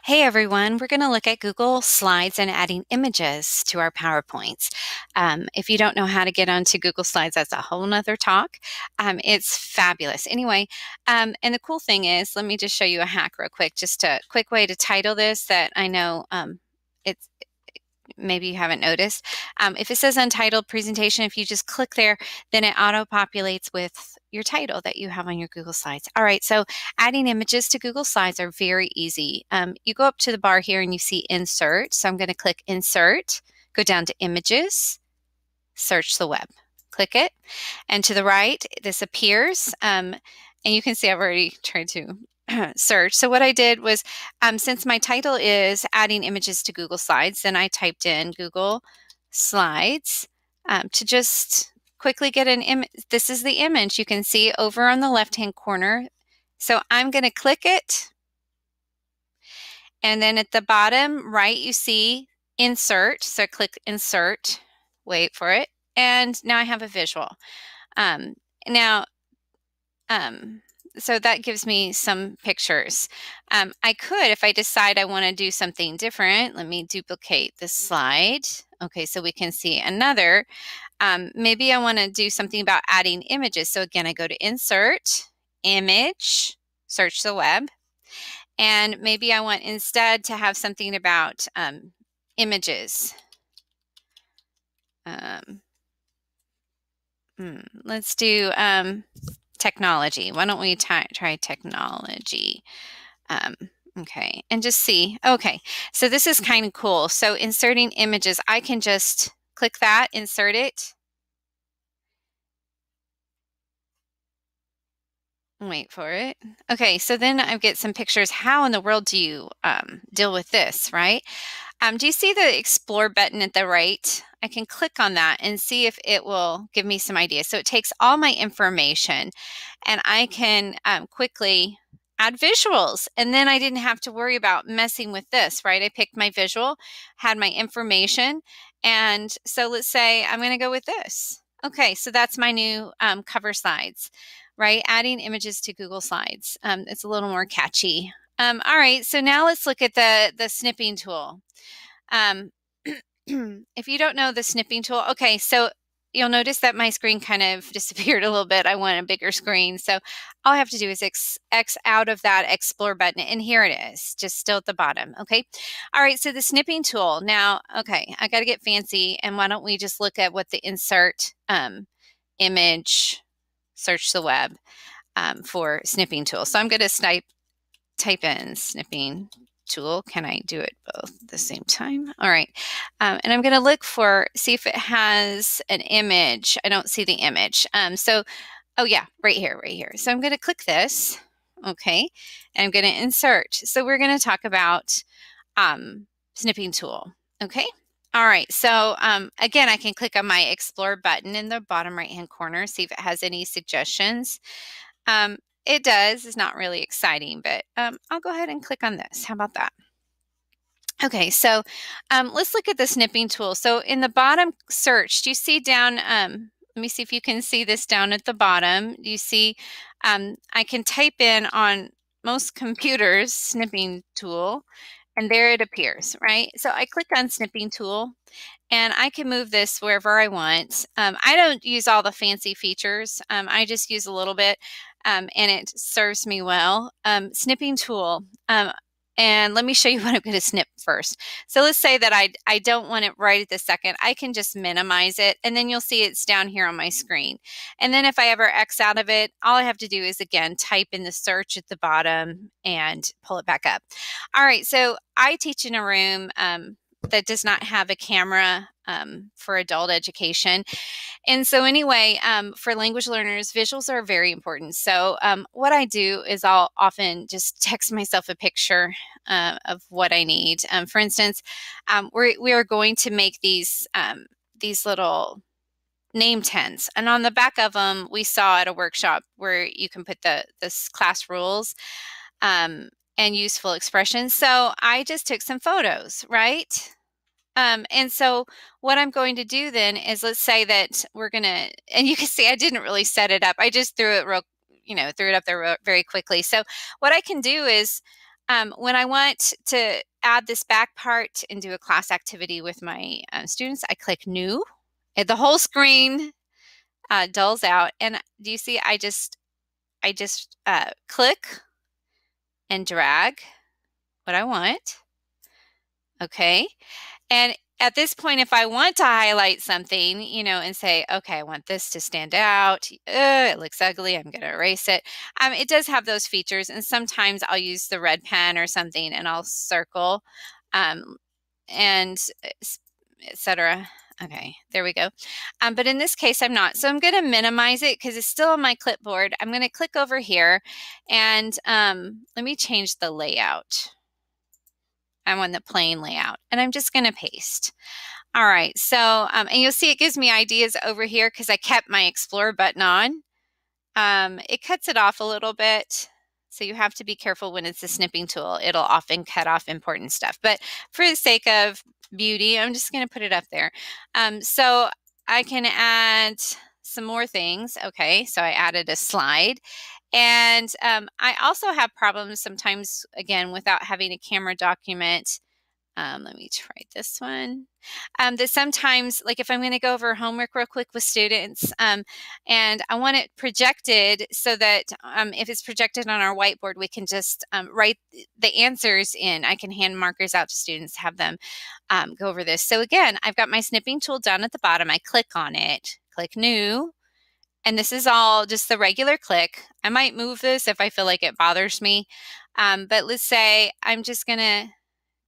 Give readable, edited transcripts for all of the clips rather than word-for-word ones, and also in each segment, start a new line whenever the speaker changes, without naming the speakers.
Hey everyone, we're going to look at Google Slides and adding images to our PowerPoints. If you don't know how to get onto Google Slides, that's a whole nother talk. It's fabulous. Anyway, and the cool thing is, let me just show you a hack real quick, just a quick way to title this that I know it's maybe you haven't noticed. If it says untitled presentation, if you just click there, then it auto-populates with your title that you have on your Google Slides. All right, so adding images to Google Slides are very easy. You go up to the bar here and you see Insert. So I'm going to click Insert, go down to Images, search the web. Click it, and to the right, this appears. And you can see I've already tried to search. So what I did was, since my title is adding images to Google Slides, then I typed in Google Slides to just quickly get an image. This is the image you can see over on the left-hand corner. So I'm going to click it. And then at the bottom right, you see Insert. So click Insert, wait for it. And now I have a visual. Now, so that gives me some pictures. I could, if I decide I want to do something different, let me duplicate this slide. Okay, so we can see another. Maybe I want to do something about adding images. So again, I go to Insert, Image, search the web. And maybe I want instead to have something about images. Let's do technology. Why don't we try technology? Okay, and just see. Okay, so this is kind of cool. So inserting images, I can just click that, insert it. Wait for it. Okay, so then I get some pictures. How in the world do you deal with this, right? Do you see the Explore button at the right? I can click on that and see if it will give me some ideas. So it takes all my information and I can quickly add visuals. And then I didn't have to worry about messing with this, right? I picked my visual, had my information. And so let's say I'm going to go with this. Okay, so that's my new cover slides, right? Adding images to Google Slides. It's a little more catchy. All right, so now let's look at the snipping tool. If you don't know the snipping tool, okay, so you'll notice that my screen kind of disappeared a little bit. I want a bigger screen. So all I have to do is X out of that Explore button, and here it is, just still at the bottom, okay? All right, so the snipping tool. Now, okay, I got to get fancy, and why don't we just look at what the Insert image, search the web for snipping tool. So I'm going to type in snipping tool. Can I do it both at the same time? All right. And I'm going to look see if it has an image. I don't see the image. Oh yeah, right here. So I'm going to click this. Okay. And I'm going to insert. So we're going to talk about snipping tool. Okay. All right. So again, I can click on my Explore button in the bottom right-hand corner, see if it has any suggestions. It does. It's not really exciting, but I'll go ahead and click on this. How about that? Okay, so let's look at the snipping tool. So in the bottom search, do you see down, let me see if you can see this down at the bottom. Do you see, I can type in on most computers, snipping tool, and there it appears, right? So I click on snipping tool, and I can move this wherever I want. I don't use all the fancy features. I just use a little bit. And it serves me well. Snipping tool. And let me show you what I'm going to snip first. So let's say that I don't want it right at the second. I can just minimize it, and then you'll see it's down here on my screen. And then if I ever X out of it, all I have to do is, again, type in the search at the bottom and pull it back up. All right, so I teach in a room that does not have a camera for adult education. And so anyway, for language learners, visuals are very important. So what I do is I'll often just text myself a picture of what I need. For instance, we are going to make these little name tents. And on the back of them, we saw at a workshop where you can put this class rules and useful expressions. So I just took some photos, right? And so what I'm going to do then is, let's say that we're going to, and you can see I didn't really set it up. I just threw it up there very quickly. So what I can do is When I want to add this back part and do a class activity with my students, I click New. And the whole screen dulls out. And do you see, I just click and drag what I want. Okay. And at this point, if I want to highlight something, you know, and say, okay, I want this to stand out. It looks ugly. I'm going to erase it. It does have those features. And sometimes I'll use the red pen or something and I'll circle and etc. Okay, there we go. But in this case, I'm not. So I'm going to minimize it because it's still on my clipboard. I'm going to click over here and let me change the layout. I'm on the plain layout and I'm just going to paste. All right, so, and you'll see it gives me ideas over here because I kept my Explore button on. It cuts it off a little bit. So you have to be careful when it's a snipping tool. It'll often cut off important stuff. But for the sake of beauty, I'm just going to put it up there. So I can add some more things. Okay, so I added a slide. And I also have problems sometimes, again, without having a camera document. Let me try this one. That sometimes, like if I'm going to go over homework real quick with students, and I want it projected so that if it's projected on our whiteboard, we can just write the answers in. I can hand markers out to students, have them go over this. So again, I've got my snipping tool down at the bottom. I click on it, click New. And this is all just the regular click. I might move this if I feel like it bothers me. But let's say I'm just going to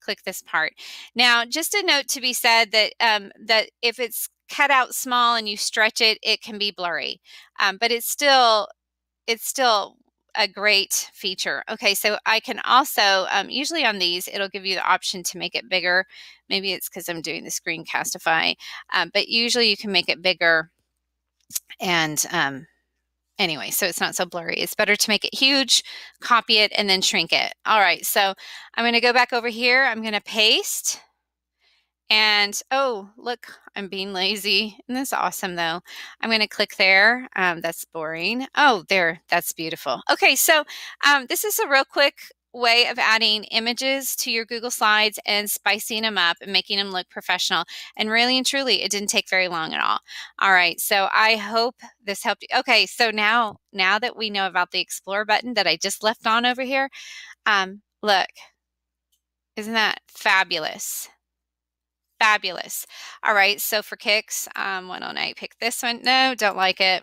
click this part. Now, just a note to be said that that if it's cut out small and you stretch it, it can be blurry. But it's still a great feature. Okay, so I can also, usually on these, it'll give you the option to make it bigger. Maybe it's because I'm doing the Screencastify, but usually you can make it bigger. And anyway, so it's not so blurry. It's better to make it huge, copy it, and then shrink it. All right, so I'm going to go back over here. I'm going to paste. And oh, look, I'm being lazy. Isn't this awesome, though? I'm going to click there. That's boring. Oh, there. That's beautiful. Okay, so this is a real quick way of adding images to your Google Slides and spicing them up and making them look professional. And really and truly, it didn't take very long at all. All right, so I hope this helped you. Okay, so now that we know about the Explore button that I just left on over here, look, isn't that fabulous? Fabulous. All right, so for kicks, why don't I pick this one? No, don't like it.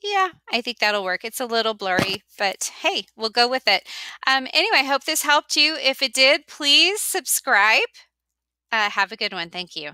Yeah, I think that'll work. It's a little blurry, but hey, we'll go with it. Anyway, I hope this helped you. If it did, please subscribe. Have a good one. Thank you.